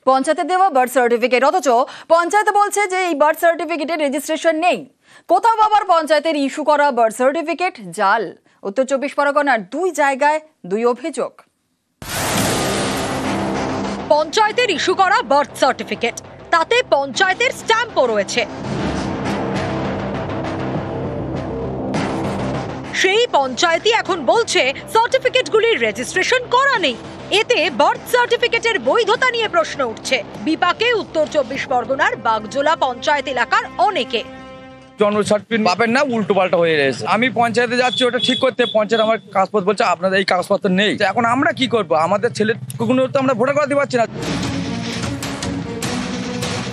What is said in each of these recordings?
পঞ্চায়েতে দেওয়া birth certificate, অথচ পঞ্চায়েত বলছে যে এই বার্থ সার্টিফিকেটের রেজিস্ট্রেশন নেই। কোথাও আবার পঞ্চায়েতের ইস্যু করা বার্থ সার্টিফিকেট জাল। উত্তর 24 পরগনার 2 জায়গায় 2 অভিযোগ। পঞ্চায়েতের ইস্যু করা বার্থ সার্টিফিকেট, তাতে পঞ্চায়েতের স্ট্যাম্পও রয়েছে। সেই পঞ্চায়েতই এখন বলছে সার্টিফিকেটগুলির রেজিস্ট্রেশন করা নেই। এতে বার্থ সার্টিফিকেটের বৈধতা নিয়ে প্রশ্ন উঠছে বিপাকে উত্তর 24 পরগনার বাগজোলা পঞ্চায়েত এলাকার অনেকে। জন্ম সার্টিফিকেট পাবেন না, উল্টো পাল্টা হয়ে রয়েছে। আমি পঞ্চায়েতে যাচ্ছি ওটা ঠিক করতে, পঞ্চায়েত আমার কাগজপত্র বলছে আপনাদের এই কাগজপত্র নেই। এখন আমরা কি করবো? আমাদের ছেলেগুলো তো আমরা ভোটার করাতে পারছি না।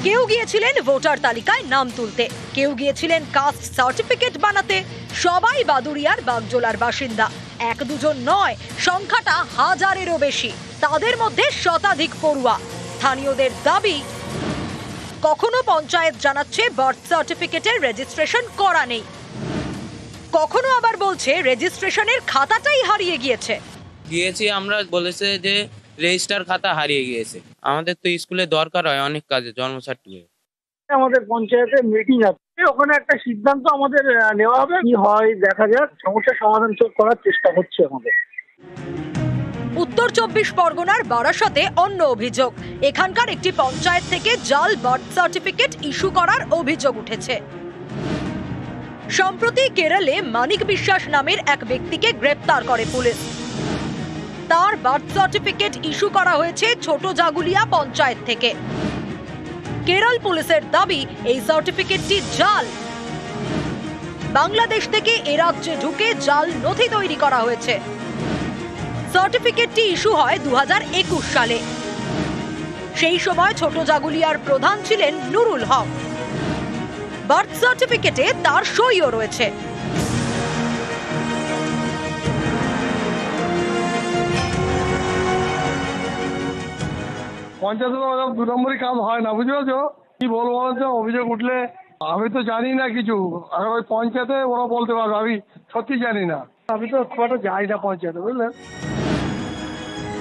কেউ গিয়েছিলেন ভোটার তালিকায় নাম তুলতে, কেউ গিয়েছিলেন কাস্ট সার্টিফিকেট বানাতে। সবাই বাদুড়িয়ার বাগজোলার বাসিন্দা। 1-2 নয়, সংখ্যাটা হাজারেরও বেশি। তাদের মধ্যে শতাধিক পড়ুয়া। স্থানীয়দের দাবি, কখনো পঞ্চায়েত জানাচ্ছে বার্থ সার্টিফিকেটের রেজিস্ট্রেশন করা নেই, কখনো আবার বলছে রেজিস্ট্রেশনের খাতাটাই হারিয়ে গিয়েছে। আমরা বলেছে যে রেজিস্টার খাতা হারিয়ে গিয়েছে। আমাদের তো স্কুলে দরকার হয় অনেক কাজে জন্ম সার্টিফিকেট। আমাদের পঞ্চায়েতে মিটিং আছে, ওখানে একটা সিদ্ধান্ত আমাদের নেওয়া হবে, কি হয় দেখা যাক। সমস্যার সমাধান করার চেষ্টা হচ্ছে আমাদের। উত্তর 24 পরগনার বারাসতে অন্য অভিযোগ। এখানকার একটি পঞ্চায়েত থেকে জাল বার্থ সার্টিফিকেট ইস্যু করার অভিযোগ উঠেছে। সম্প্রতি কেরলে মানিক বিশ্বাস নামের এক ব্যক্তিকে গ্রেপ্তার করে পুলিশ। তার বার্থ সার্টিফিকেট ইস্যু করা হয়েছে ছোট জাগুলিয়া পঞ্চায়েত থেকে। কেরল পুলিশের দাবি এই সার্টিফিকেটটি জাল। বাংলাদেশ থেকে এ রাজ্যে ঢুকে জাল নথি তৈরি করা হয়েছে। সার্টিফিকেটটি ইস্যু হয় 2021 সালে। সেই সময় ছোট জাগুলিয়ার প্রধান ছিলেন নুরুল হক। বার্থ সার্টিফিকেটে তার সইও রয়েছে। পঞ্চায়েতে 2 নম্বরই কাজ হয় না, বুঝতে পারছো? কি বলবো বলছো? অভিযোগ উঠলে আমি তো জানি না কিছু, আর ওই পঞ্চায়েতে ওরা বলতে পারবে, আমি সত্যি জানি না। আমি তো খুব একটা যাই না পঞ্চায়েতে, বুঝলেন।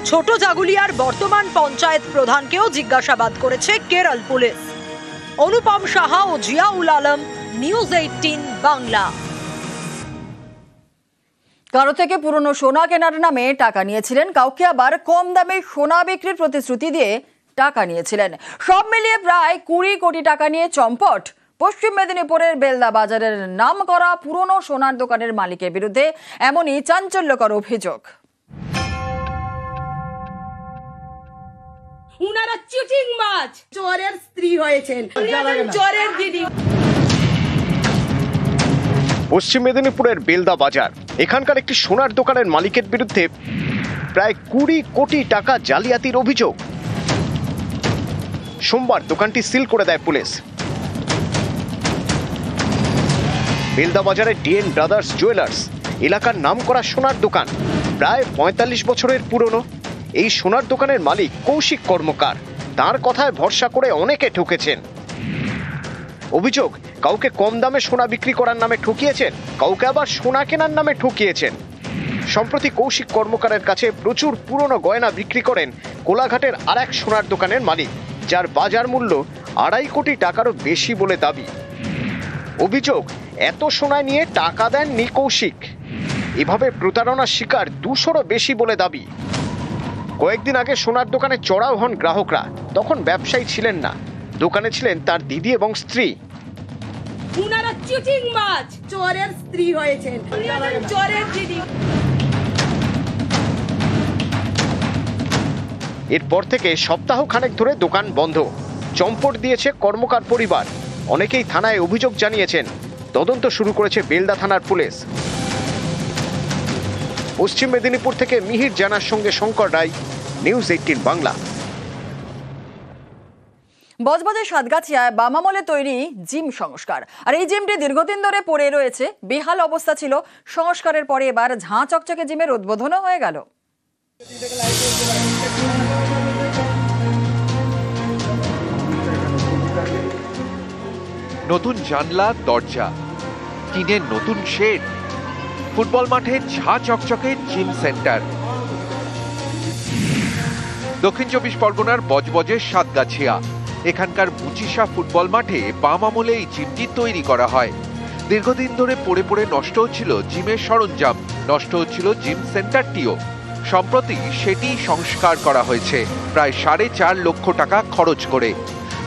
ছোট জাগুলিয়ার বর্তমান পঞ্চায়েত প্রধানকেও জিজ্ঞাসাবাদ করেছে কেরল পুলিশ। অনুপম সাহা ও জিয়াউল আলম, নিউজ 18 বাংলা। কারো থেকে পুরনো সোনা কেনার নামে টাকা নিয়েছিলেন, কাউকে আবার কম দামে সোনা বিক্রির প্রতিশ্রুতি দিয়ে টাকা নিয়েছিলেন। সব মিলিয়ে প্রায় 20 কোটি টাকা নিয়ে চম্পট পশ্চিম মেদিনীপুরের বেলদা বাজারের নাম করা পুরনো সোনার দোকানের মালিকের বিরুদ্ধে। এমনই চাঞ্চল্যকর অভিযোগ। উনারা চিটিং মাছ, চোরের স্ত্রী হয়েছেন, চোরের দিদি। পশ্চিম মেদিনীপুরের বেলদা বাজার, এখানকার একটি সোনার দোকানের মালিকের বিরুদ্ধে প্রায় 20 কোটি টাকা জালিয়াতির অভিযোগ। সোমবার দোকানটি সিল করে দেয় পুলিশ। বেলদা বাজারের ডিএন ব্রাদার্স জুয়েলার্স এলাকার নামকরা সোনার দোকান, প্রায় 45 বছরের পুরনো। এই সোনার দোকানের মালিক কৌশিক কর্মকার। তার কথায় ভরসা করে অনেকে ঠকেছেন। অভিযোগ, কাউকে কম দামে সোনা বিক্রি করার নামে ঠকিয়েছেন, কাউকে আবার সোনা কেনার নামে ঠকিয়েছেন। সম্প্রতি কৌশিক কর্মকারের কাছে প্রচুর পুরনো গয়না বিক্রি করেন কোলাঘাটের আরেক সোনার দোকানের মালিক, যার বাজার মূল্য 2.5 কোটি টাকারও বেশি বলে দাবি। অভিযোগ, এত সোনা নিয়ে টাকা দেননি কৌশিক। এভাবে প্রতারণার শিকার 200রও বেশি বলে দাবি। কয়েকদিন আগে সোনার দোকানে চড়াও হন গ্রাহকরা। তখন ব্যবসায়ী ছিলেন না, দোকানে ছিলেন তার দিদি এবং স্ত্রী। উনারা চিটিং মাছ, চোরের স্ত্রী হয়েছেন, চোরের দিদি। এরপর থেকে সপ্তাহ খানেক ধরে দোকান বন্ধ। চম্পট দিয়েছে কর্মকার পরিবার। অনেকেই থানায় অভিযোগ জানিয়েছেন। তদন্ত শুরু করেছে বেলদা থানার পুলিশ। পশ্চিম মেদিনীপুর থেকে মিহির জানার সঙ্গে শঙ্কর রায়, নিউজ 18 বাংলা। বজবজের সাতগাছিয়ায় বাম আমলে তৈরি জিম সংস্কার, আর এই জিমটি দীর্ঘদিন ধরে পড়ে রয়েছে, বেহাল অবস্থা ছিল। সংস্কারের পরে এবার ঝাঁ চকচকে জিমের উদ্বোধনও হয়ে গেল। নতুন জানলা, দরজা, টিনের নতুন শেড, ফুটবল মাঠে ঝাঁ চকচকে জিম সেন্টার। দক্ষিণ 24 পরগনার বজবজের সাতগাছিয়া। এখানকার মুচিসা ফুটবল মাঠে বাম আমলে এই জিমটি তৈরি করা হয়। দীর্ঘদিন ধরে পড়ে পড়ে নষ্ট হচ্ছিল জিমের সরঞ্জাম, নষ্ট হচ্ছিল জিম সেন্টারটিও। সম্প্রতি সেটি সংস্কার করা হয়েছে প্রায় 4.5 লক্ষ টাকা খরচ করে।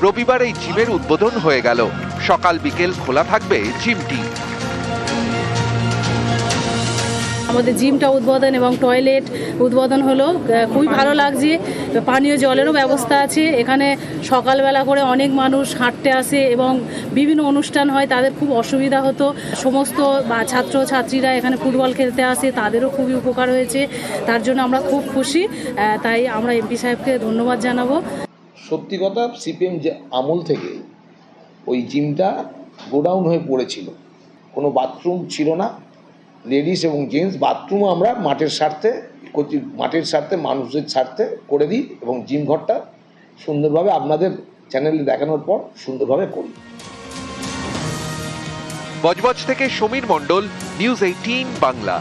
রবিবার এই জিমের উদ্বোধন হয়ে গেল। সকাল বিকেল খোলা থাকবে জিমটি। আমাদের জিমটা উদ্বোধন এবং টয়লেট উদ্বোধন হলো, খুবই ভালো লাগছে। পানীয় জলেরও ব্যবস্থা আছে এখানে। সকালবেলা করে অনেক মানুষ হাঁটতে আসে এবং বিভিন্ন অনুষ্ঠান হয়, তাদের খুব অসুবিধা হতো। সমস্ত ছাত্র ছাত্রীরা এখানে ফুটবল খেলতে আসে, তাদেরও খুবই উপকার হয়েছে। তার জন্য আমরা খুব খুশি, তাই আমরা এমপি সাহেবকে ধন্যবাদ জানাবো। সত্যি কথা, সিপিএম যে আমল থেকে ওই জিমটা গোডাউন হয়ে পড়েছিল, কোনো বাথরুম ছিল না। লেডিস এবং জেন্টস বাথরুমও আমরা মাঠের স্বার্থে মানুষের স্বার্থে করে দিই এবং জিম ঘরটা সুন্দরভাবে আপনাদের চ্যানেলে দেখানোর পর সুন্দরভাবে করি। বজবজ থেকে সমীর মণ্ডল, নিউজ 18 বাংলা।